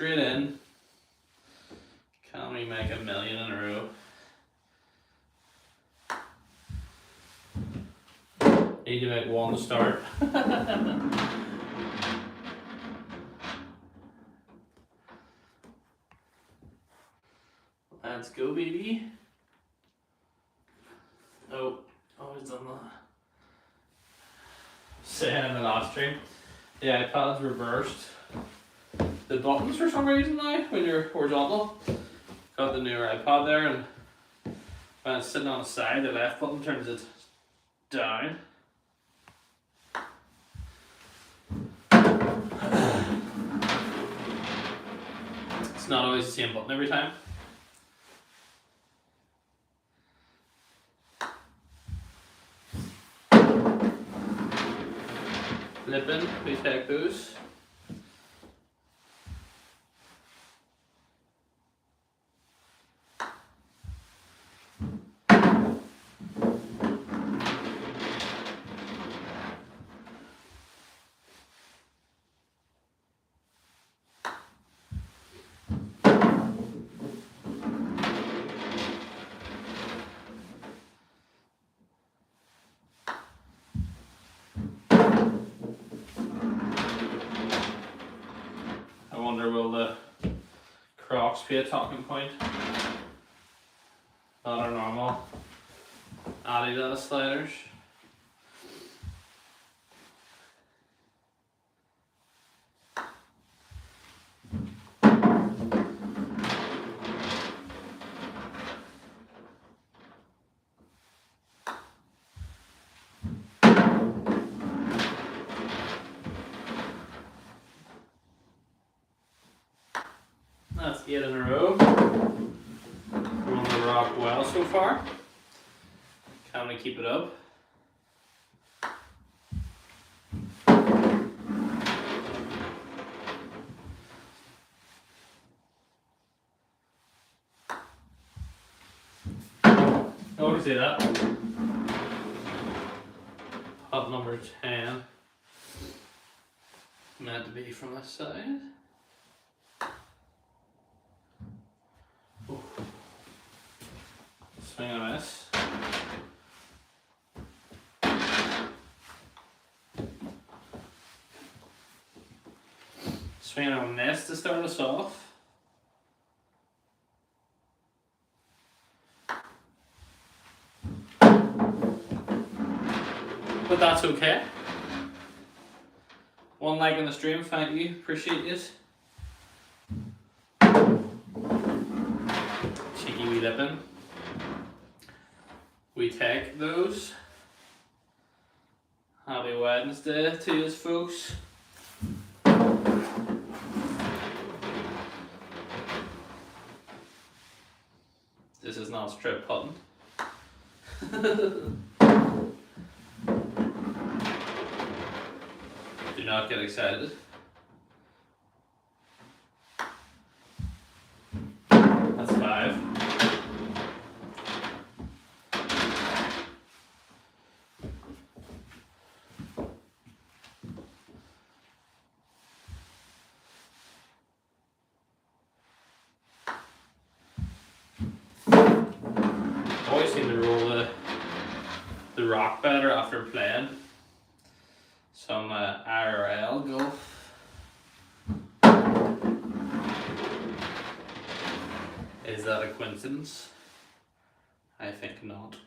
straight in. Can we make $1 million in a row? Need to make one to start. Let's go, baby. Oh, always done that. Saying in the last stream, the iPad's reversed the buttons for some reason now when you're horizontal. Got the newer iPad there, and when it's sitting on the side, the left button turns it down. It's not always the same button every time. Flipping, we take those. I wonder, will the Crocs be a talking point? Not our normal Adidas sliders. That's 8 in a row. We're on the rock well so far. Can we keep it up? Oh, we see that. Pot number 10. Meant to be from this side. Swing on a miss. Swing on a miss to start us off. But that's okay. One like in the stream, thank you, appreciate it. Cheeky wee lippin'. We take those. Happy Wednesday to you folks. This is not strip putting. Do not get excited. That's 5. Always seem to roll the rock better after playing some IRL golf. Is that a coincidence? I think not.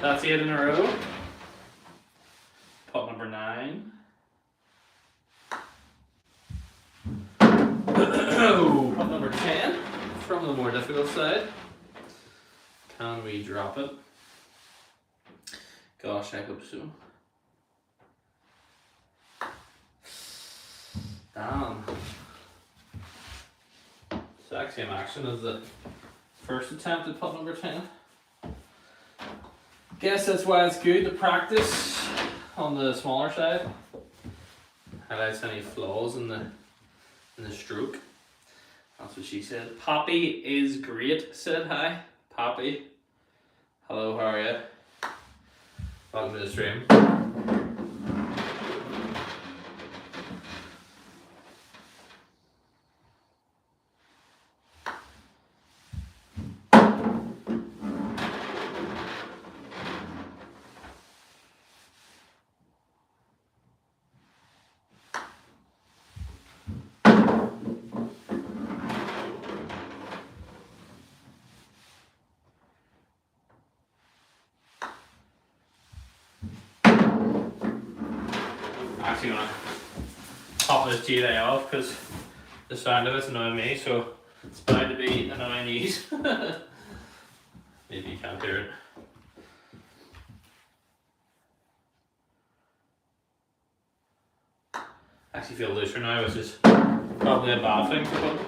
That's 8 in a row. Pot number 9. Pot number 10 from the more difficult side. Can we drop it? Gosh, I hope so. Damn. Exact same action as the first attempt at pot number 10. Guess that's why it's good to practice on the smaller side. Highlights any flaws in the stroke. That's what she said. Poppy is great, said hi. Poppy. Hello, how are you? Welcome to the stream. actually gonna pop this GLA off because the sound of it's annoying me, so it's bound to be annoying you. Maybe you can't hear it. I actually feel looser now, which is probably a bad thing for them.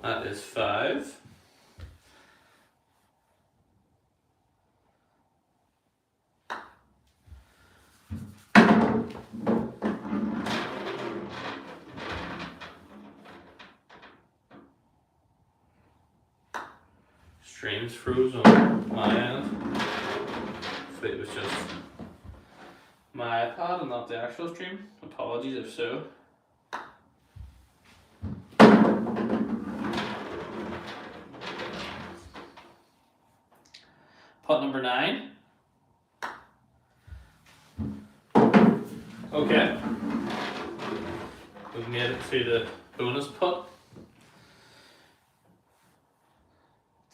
That is 5. Streams froze on my end. So it was just my iPad and not the actual stream. Apologies if so. Putt number 9. Okay. We've made it to the bonus putt.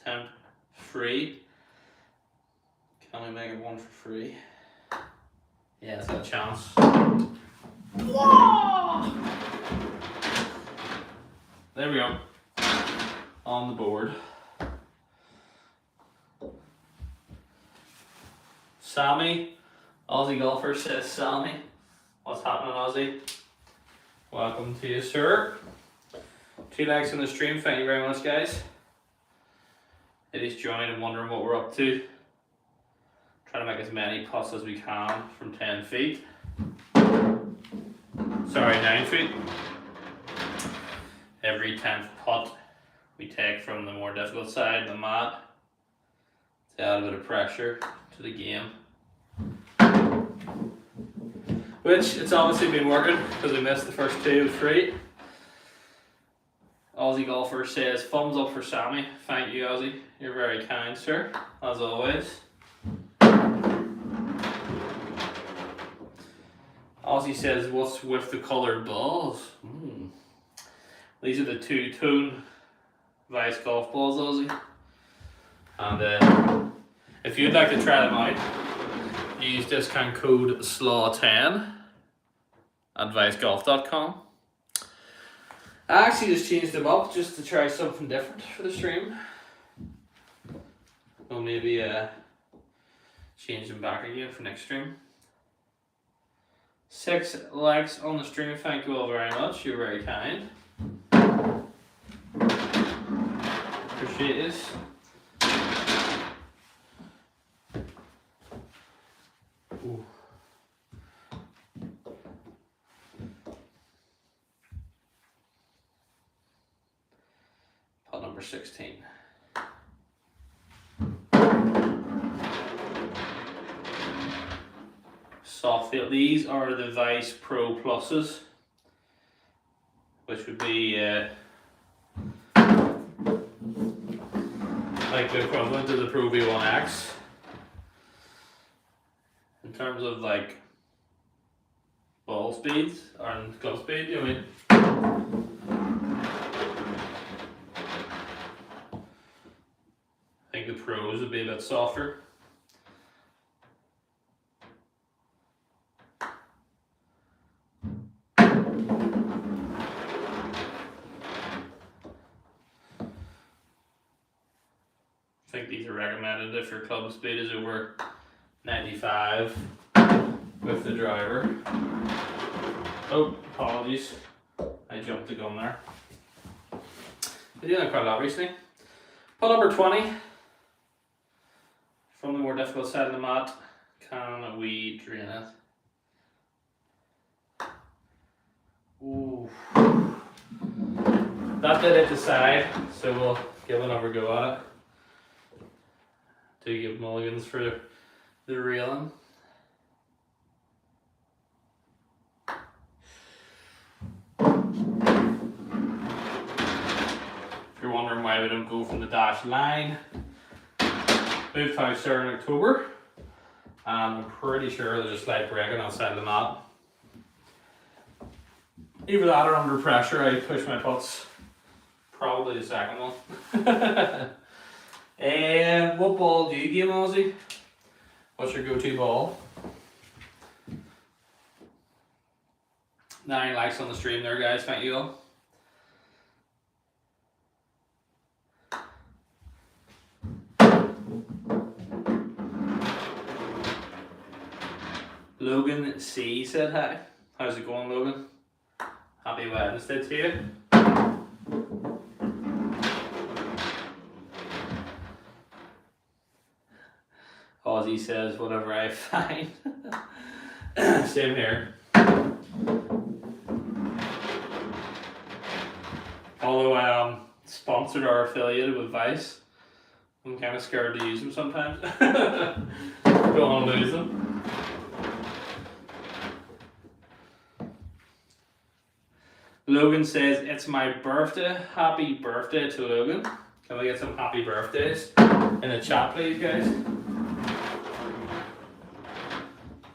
Attempt free. Can we make it 1 for free? Yeah, it's got a chance. Whoa! There we go. On the board. Sammy, Aussie golfer says Sammy. What's happening, Aussie? Welcome to you, sir. 2 likes on the stream, thank you very much, guys. It is joined and wondering what we're up to. Trying to make as many putts as we can from 10 feet. Sorry, 9 feet. Every 10th putt we take from the more difficult side of the mat to add a bit of pressure to the game. Which it's obviously been working because we missed the first 2 of 3. Aussie golfer says thumbs up for Sammy. Thank you, Aussie. You're very kind, sir, as always. Aussie says, what's with the coloured balls? These are the 2-tone Vice golf balls, Aussie. And if you'd like to try them out, use discount code SLAW10 at vicegolf.com. I actually just changed them up just to try something different for the stream. We'll maybe change them back again for next stream. 6 likes on the stream, thank you all very much, you're very kind. Appreciate this. Ooh. Putt number 16. Soft field. These are the Vice Pro Pluses, which would be like the equivalent to the Pro V1X in terms of like ball speeds and club speed, you know what I mean? I think the Pros would be a bit softer. I think these are recommended if your club speed is over 95 with the driver. Oh, apologies. I jumped the gun there. Been doing that quite a lot recently. Putt number 20. From the more difficult side of the mat, can we drain it? Ooh. That did it to side, so we'll give another go at it. To give mulligans for the railing. If you're wondering why we don't go from the dash line, moved house there in October, and I'm pretty sure there's a slight breaking outside of the mat. Either that or under pressure, I push my putts. Probably the second one. What ball do you game, Ozzy? What's your go-to ball? 9 likes on the stream there, guys. Thank you all. Logan C said hi. How's it going, Logan? Happy Wednesday to you. Ozzy says, whatever I find. Same here. Although I sponsored or affiliated with Vice, I'm kind of scared to use them sometimes. Don't want to lose them. Logan says, it's my birthday. Happy birthday to Logan. Can we get some happy birthdays in the chat, please, guys?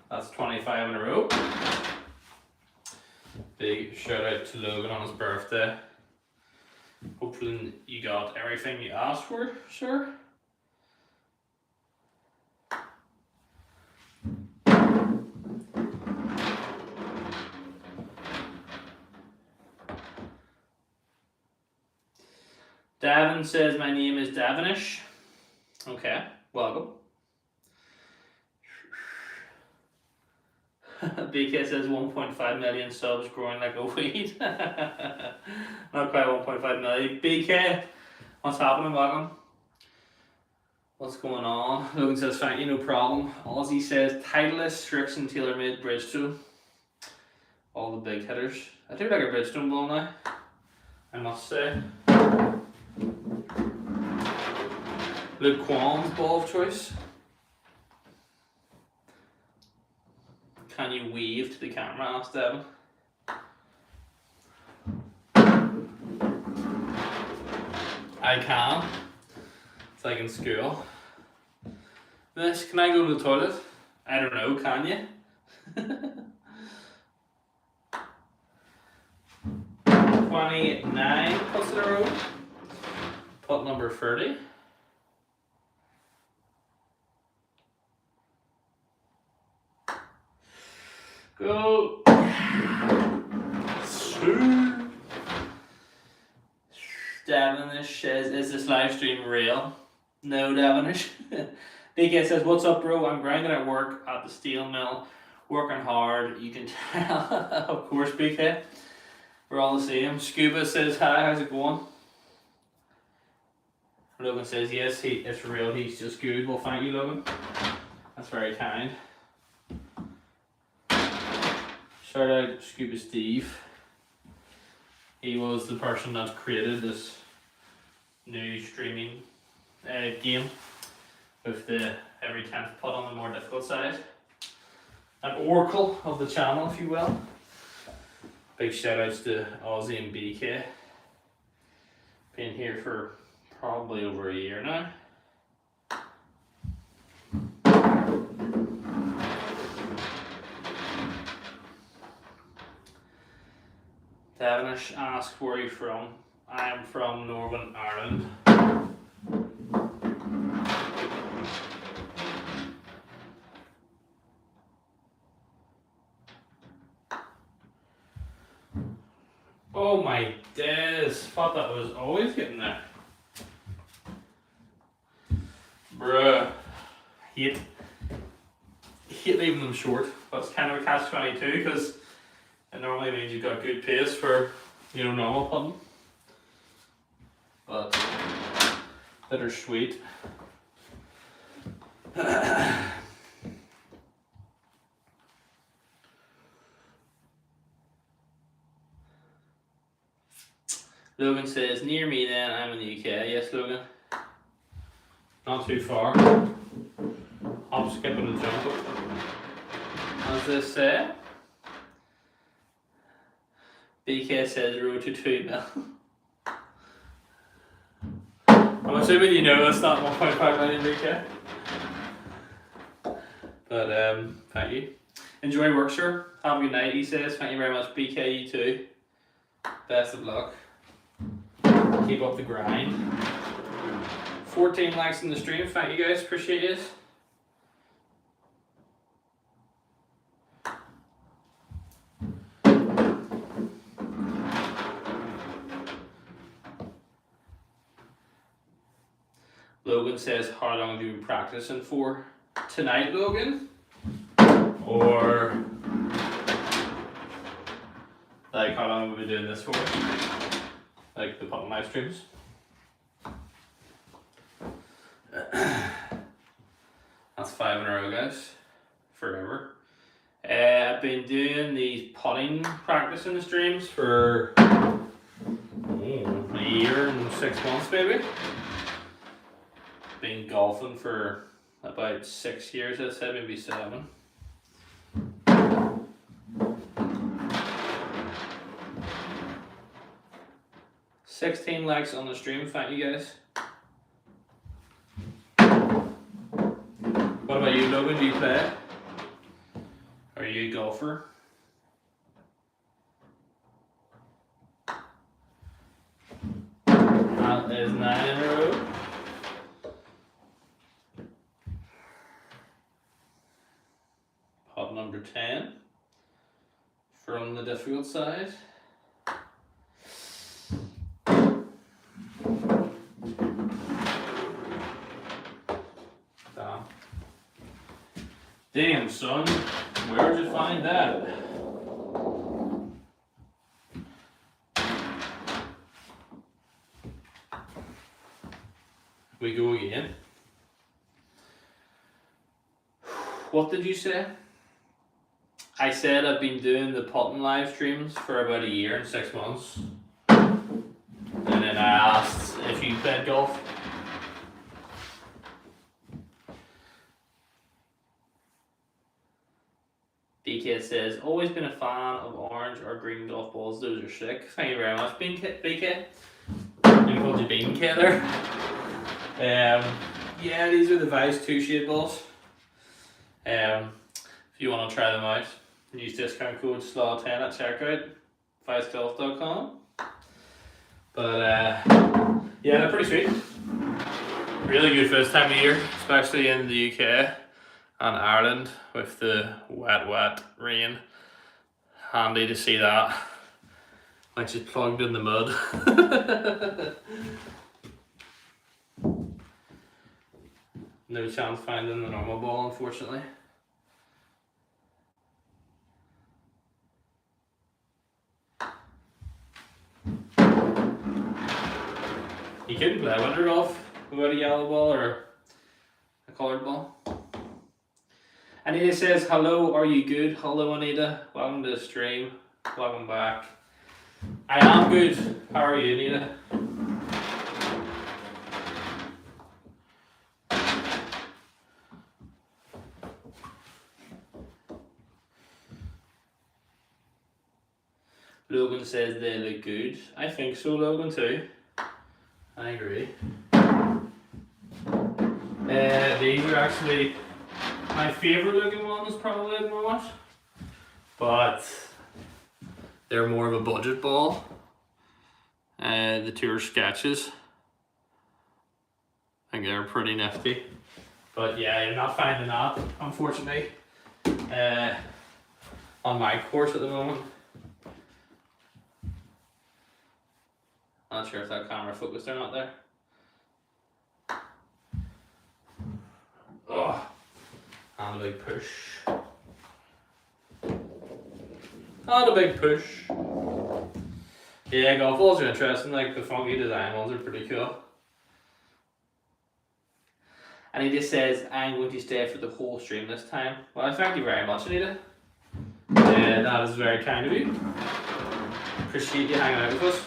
That's 25 in a row. Big shout out to Logan on his birthday. Hopefully you got everything you asked for, sir. Davin says, my name is Davinish. Okay, welcome. BK says 1.5 million subs growing like a weed. Not quite 1.5 million. BK, what's happening? Welcome. What's going on? Logan says, thank you, no problem. Ozzy says, Titleist, Strix and TaylorMade Bridgestone. All the big hitters. I do like a Bridgestone ball now, I must say. Luke Qualm's ball of choice. Can you weave to the camera, asked Devin. I can. It's like in school. Miss, can I go to the toilet? I don't know, can you? 29 puts in a row. Putt number 30. Go. Davinish says, is this live stream real? No, Davinish. BK says, what's up, bro? I'm grinding at work at the steel mill, working hard. You can tell. Of course, BK. We're all the same. Scuba says, hi, how's it going? Logan says, yes, it's real. He's just good. Well, thank you, Logan. That's very kind. Shout out Scuba Steve. He was the person that created this new streaming game with the every 10th putt on the more difficult side. An oracle of the channel, if you will. Big shout outs to Ozzy and BK. Been here for probably over a year now. Devonish asks, where are you from? I am from Northern Ireland. Oh my days, thought that was always getting there. Bruh. Hate leaving them short, but it's kind of a catch-22 because it normally means you've got good pace for, you know, normal putting. But bittersweet. Logan says, near me then, I'm in the UK. Yes, Logan. Not too far. Hop, skip and jump. As they say. BK says road to 2 mil. I'm assuming you know that's not 1.5 million BK. But thank you. Enjoy work, sir. Have a good night, he says. Thank you very much, BK, you too. Best of luck. Keep up the grind. 14 likes in the stream. Thank you guys, appreciate it. Logan says, how long have you been practicing for? Tonight, Logan? Or like how long have we been doing this for? Like the putting live streams? That's 5 in a row, guys. Forever. I've been doing these putting practice in the streams for a year and 6 months, maybe. Been golfing for about 6 years, I said, maybe 7. $16 likes on the stream, thank you guys. What about you, Logan? Do you play? Are you a golfer? That is 9 in a row. Pot number 10 from the difficult side. Damn, son, where'd you find that? We go again. What did you say? I said I've been doing the putting live streams for about a year and 6 months. And then I asked if you played golf. BK says, always been a fan of orange or green golf balls. Those are sick. Thank you very much, BK. I called you Bean K there. Yeah, these are the Vice 2 shade balls. If you want to try them out, use discount code SLAW10 at checkout, vicegolf.com. But yeah, they're pretty sweet. Really good for this time of year, especially in the UK and Ireland with the wet rain. Handy to see that, like she's plugged in the mud. No chance finding the normal ball, unfortunately. You couldn't play winter golf without a yellow ball or a coloured ball. Anita says, hello, are you good? Hello, Anita. Welcome to the stream. Welcome back. I am good. How are you, Anita? Logan says they look good. I think so, Logan, too. I agree. These are actually my favourite looking ones probably at the moment, but they're more of a budget ball. The Tour Sketches. I think they're pretty nifty. But yeah, you're not finding that, unfortunately, on my course at the moment. Not sure if that camera focused or not there. Oh, and a big push. And a big push. Yeah, golf balls are interesting, like the funky design ones are pretty cool. And he just says, I'm going to stay for the whole stream this time. Well, thank you very much, Anita. That is very kind of you. Appreciate you hanging out with us.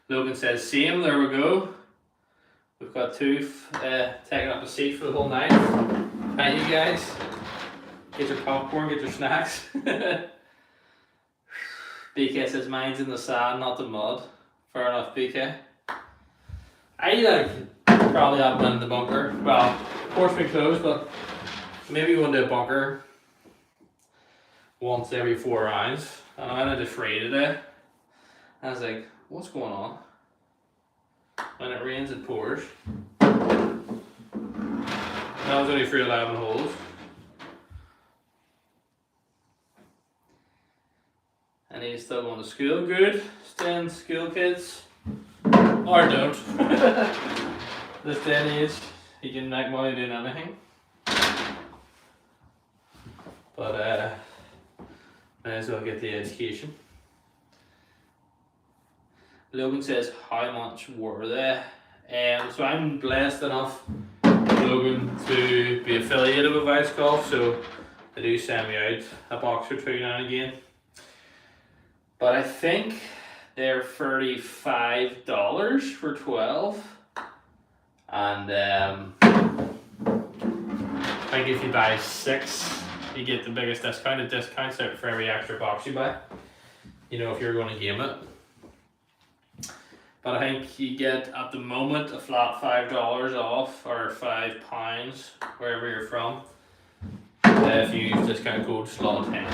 Logan says, same, there we go. We've got two taking up a seat for the whole night. Thank you guys. Get your popcorn, get your snacks. BK says, mine's in the sand, not the mud. Fair enough, BK. I probably have been in the bunker. Well, of course we closed, but maybe we'll do a bunker once every 4 rounds. And I went into free today. I was like, what's going on? When it rains, it pours. That was only for 11 holes. And he's still going to school. Good. Stay in school, kids. Or don't. This day and age, you can make money doing anything. But might as well get the education. Logan says, how much were they? So I'm blessed enough, Logan, to be affiliated with Vice Golf, so they do send me out a box or two now and again. But I think they're $35 for 12. And I think if you buy 6, you get the biggest discount. It discounts out for every extra box you buy, you know, if you're going to game it. But I think you get, at the moment, a flat $5 off, or £5, wherever you're from, if you use discount code SLAW10,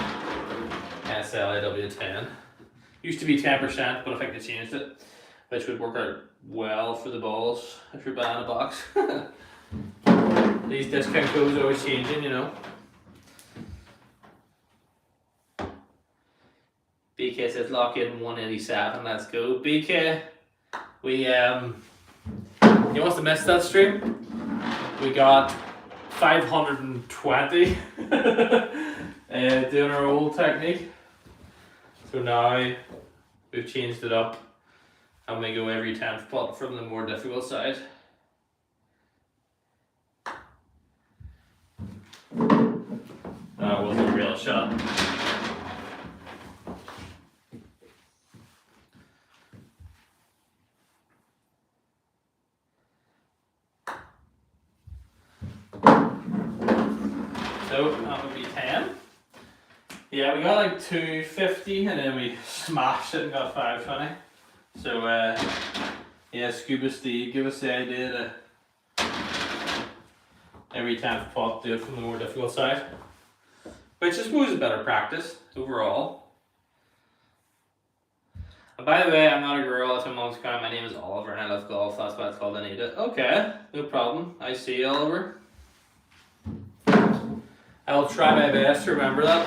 SLAW10. Used to be 10%, but I think they changed it, which would work out well for the balls if you're buying a box. These discount codes are always changing, you know. BK says lock in 187, let's go. BK, we you must have missed that stream. We got 520 doing our old technique. So now we've changed it up and we go every 10th putt from the more difficult side. That wasn't a real shot. So that would be 10. Yeah, we got like 250 and then we smashed it and got 520. So yeah, Scuba Steve, give us the idea to every 10th putt do it from the more difficult side. Which I suppose is better practice overall. And by the way, I'm not a girl, that's my mom's car. My name is Oliver and I love golf, that's why it's called Anita. Okay, no problem. I see you, Oliver. I'll try my best to remember that.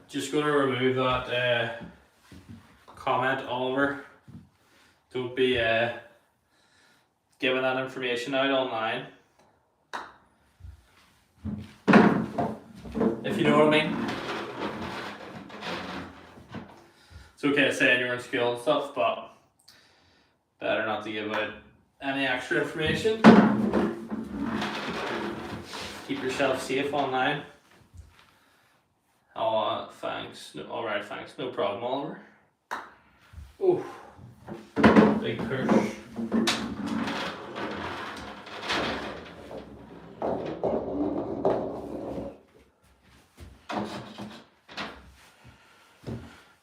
Just going to remove that comment, Oliver. Don't be giving that information out online. If you know what I mean. It's okay to say you're in school and stuff, but better not to give out any extra information. Keep yourself safe online. Oh, thanks. No, all right, thanks. No problem, Oliver. Ooh, big push.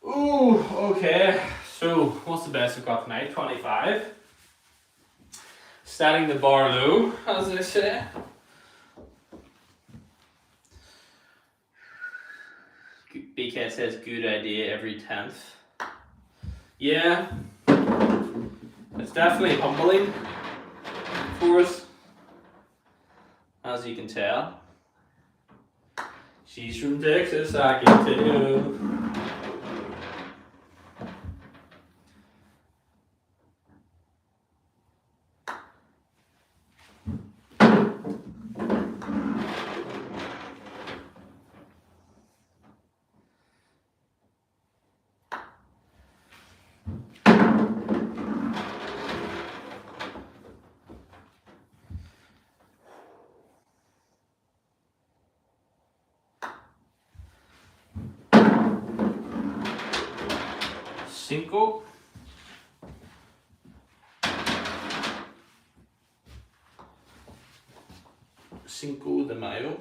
Ooh, okay. So, what's the best I've got tonight? 25. Setting the bar low, as they say. BK says good idea every 10th. Yeah, it's definitely humbling for us, as you can tell. She's from Texas, I can tell. Cinco. Cinco de Mayo.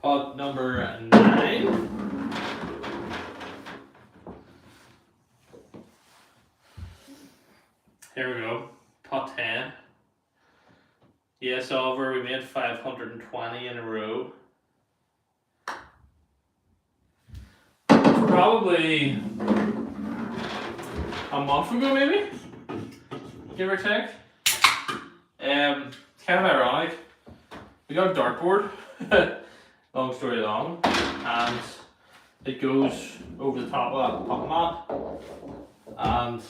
Pot number 9. Here we go. Pot 10. Yes, Oliver, we made 520 in a row. Probably a month ago, maybe, give or take. Kind of ironic. We got a dartboard, long story long, and it goes over the top of that puck mat. And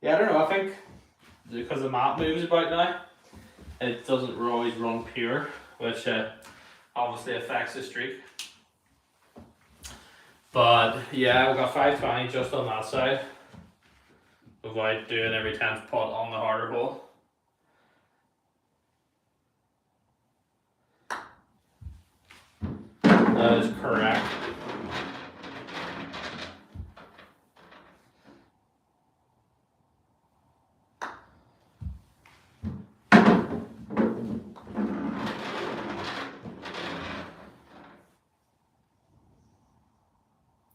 yeah, I don't know. I think because the mat moves about now, it doesn't always run pure, which obviously affects the streak. But yeah, we got 520 just on that side, without doing every 10th putt on the harder hole. That is correct.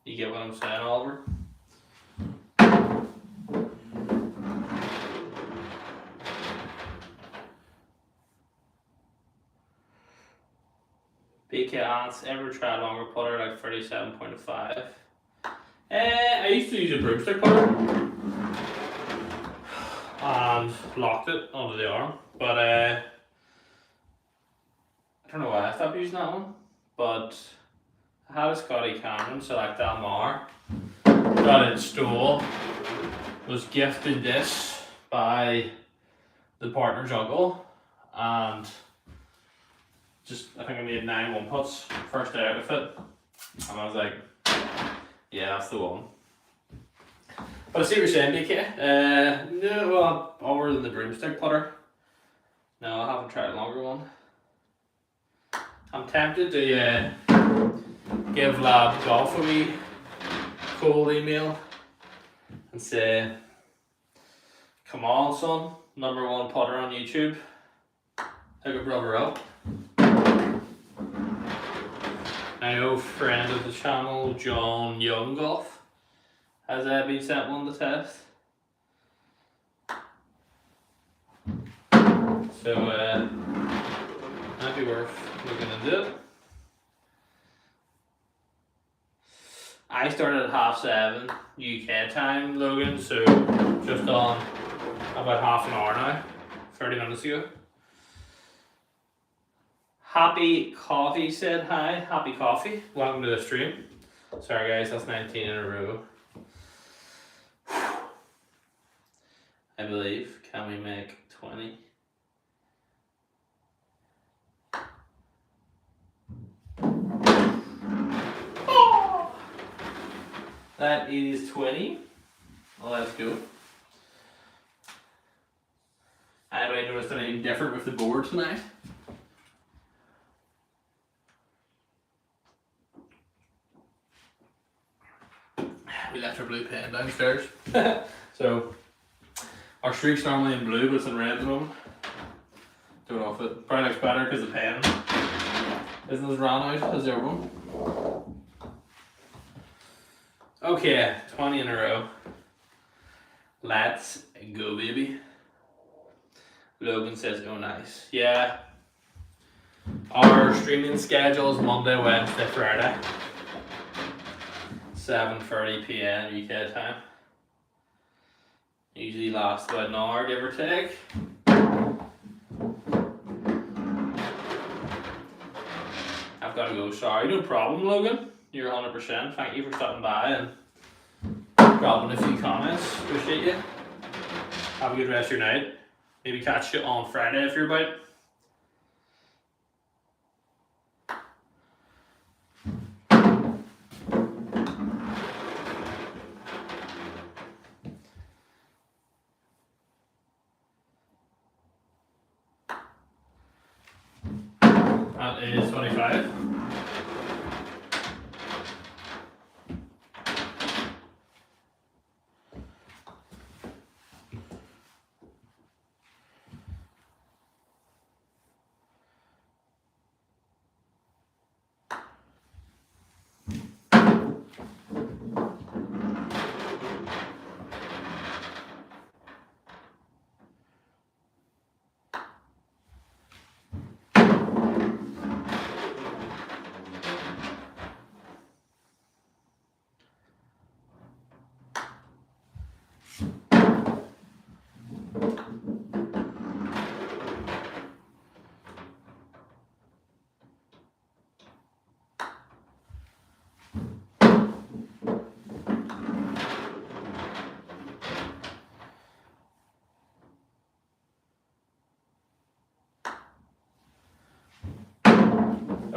You get what I'm saying, Oliver? BK Ants, ever tried a longer putter like 37.5? I used to use a broomstick putter and locked it onto the arm, but I don't know why I stopped using that one. But I had a Scotty Cameron Select Almar, got it stole, was gifted this by the partner's uncle, and I think I made 9 1-putts first day out with it, and I was like, yeah, that's the one. But I see what you're saying, BK. No, well, other than the broomstick putter, no, I haven't tried a longer one. I'm tempted to give Lab Golf a wee cold email and say, come on, son, #1 putter on YouTube, hook a brother up. I know friend of the channel, John Young Golf, has been sent one to test. So might be worth looking into it. I started at 7:30 UK time, Logan, so just on about half an hour now, 30 minutes ago. Happy Coffee said hi. Happy Coffee, welcome to the stream. Sorry guys, that's 19 in a row. I believe. Can we make 20? Oh! That is 20. Well, let's go. Anybody noticed anything different with the board tonight? We left our blue pen downstairs. So our streak's normally in blue, but it's in red at the moment. Don't know if it probably looks better because the pen isn't as ran out as the other one. Okay, 20 in a row. Let's go, baby. Logan says, oh nice. Yeah. Our streaming schedule is Monday, Wednesday, Friday. 7:30 PM UK time. Usually lasts about an hour, give or take. I've got to go. Sorry, no problem, Logan. You're 100%. Thank you for stopping by and dropping a few comments. Appreciate you. Have a good rest of your night. Maybe catch you on Friday if you're about. That is 25.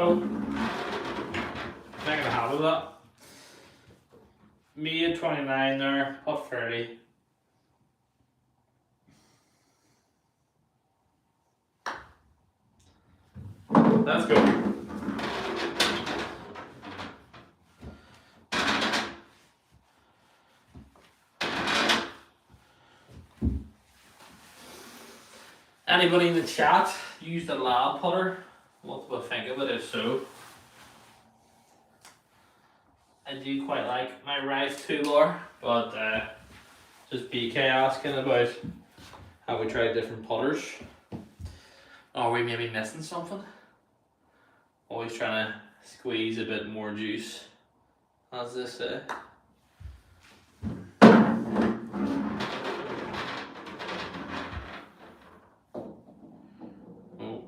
So, making a habit of that. Me at 29 there, putt 30. Let's go. Anybody in the chat use the lab putter? What do I think of it if so? I do quite like my Rise 2 bar, but just BK asking about have we tried different putters? Are we maybe missing something? Always trying to squeeze a bit more juice, as they say. Oh,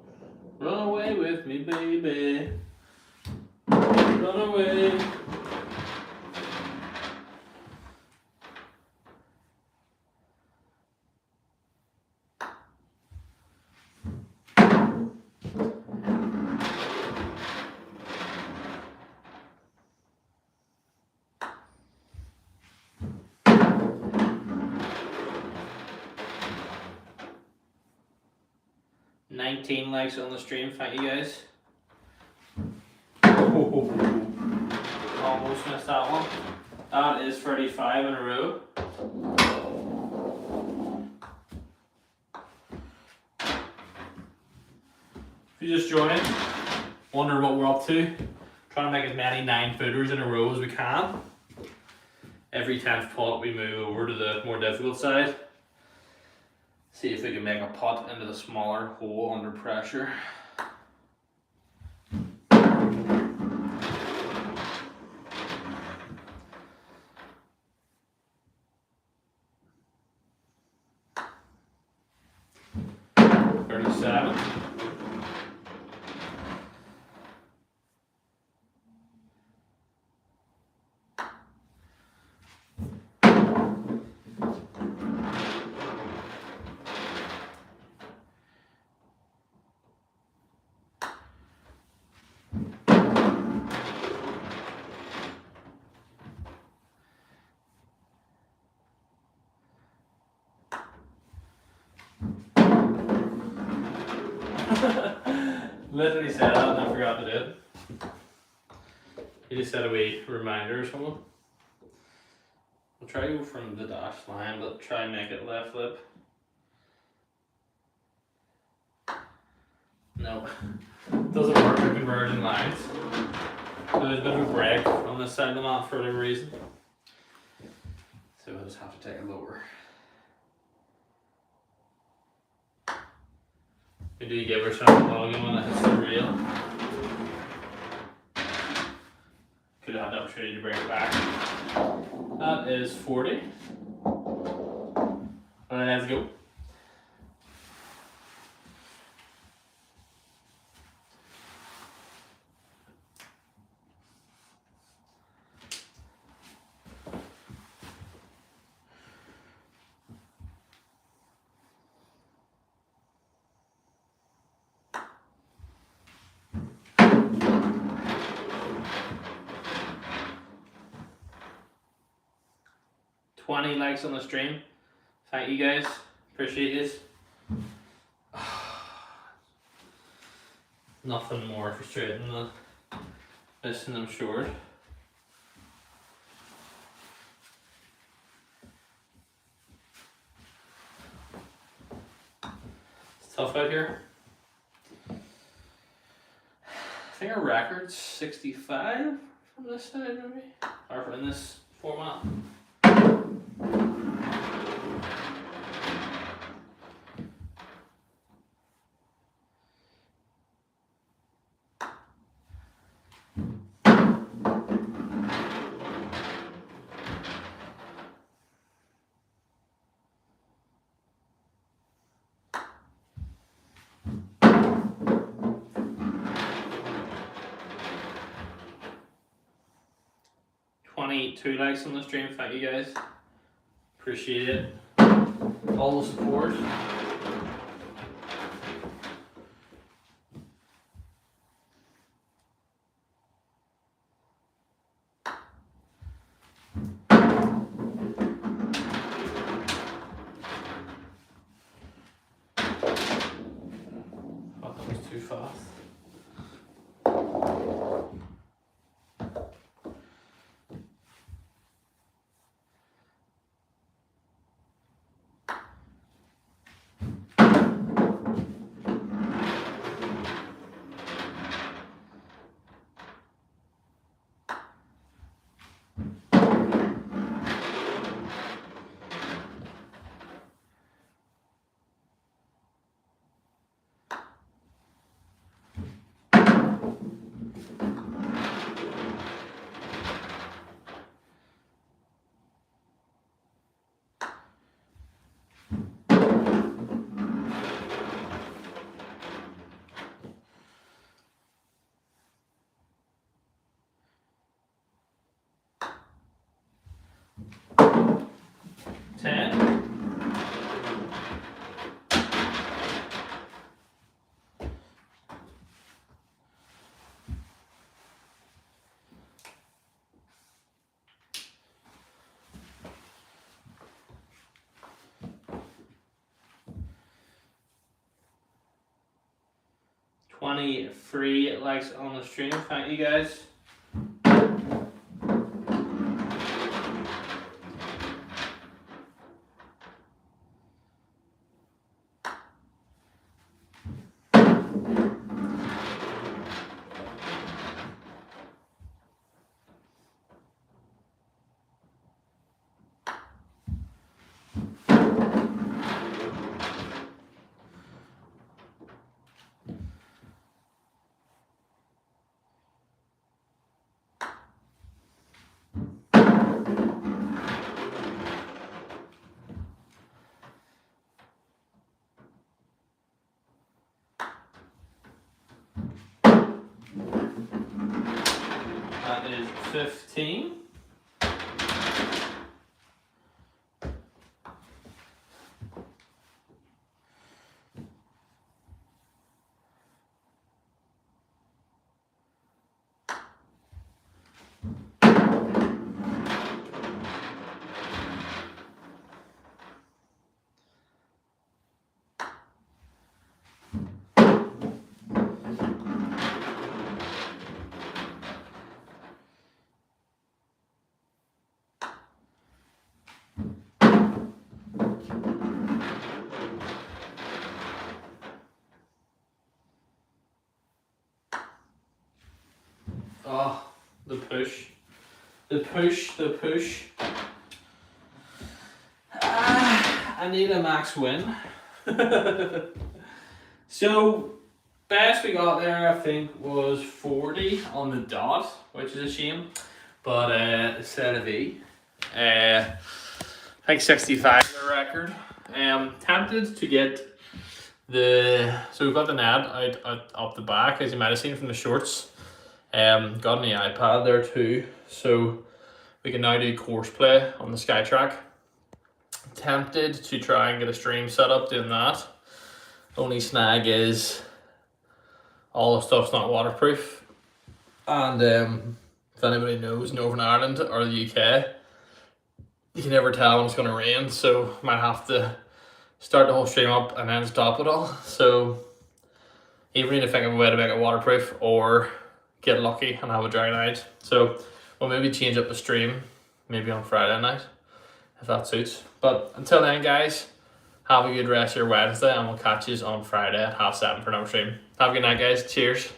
run away with me, baby. Run away. $19 likes on the stream, thank you guys. Oh, almost missed that one. That is 35 in a row. If you just joined, wonder what we're up to. Trying to make as many 9-footers in a row as we can. Every 10th putt we move over to the more difficult side. See if we can make a putt into the smaller hole under pressure. Literally said that and I forgot to do it. He just said a wee reminder or something. I'll try to go from the dash line, but try and make it left lip. No, doesn't work with converging lines. So there's a bit of a break on this side of the mat for whatever reason. So we'll just have to take it lower. We do give ourselves a login when it hits the rail. Could have had the opportunity to bring it back. That is 40. Alright, let's go. $20 likes on the stream. Thank you guys. Appreciate it. Nothing more frustrating than missing them short. It's tough out here. I think our record's 65 from this side, maybe, or in this format. $22 likes on the stream, thank you guys. Appreciate it. All the support. 10. $23 likes on the stream. Thank you guys. That is 15. Oh, the push. The push, the push. I need a max win. So, best we got there, I think, was 40 on the dot, which is a shame. But instead of E, I think 65 is the record. Tempted to get so we've got the net out up the back, as you might have seen from the shorts. Got an iPad there too, so we can now do course play on the SkyTrack. Tempted to try and get a stream set up doing that. Only snag is all the stuff's not waterproof, and if anybody knows Northern Ireland or the UK, you can never tell when it's going to rain, so might have to start the whole stream up and then stop it all. So either need to think of a way to make it waterproof or get lucky and have a dry night. So we'll maybe change up the stream maybe on Friday night if that suits. But until then, guys, have a good rest of your Wednesday, and we'll catch you on Friday at 7:30 for another stream. Have a good night, guys. Cheers.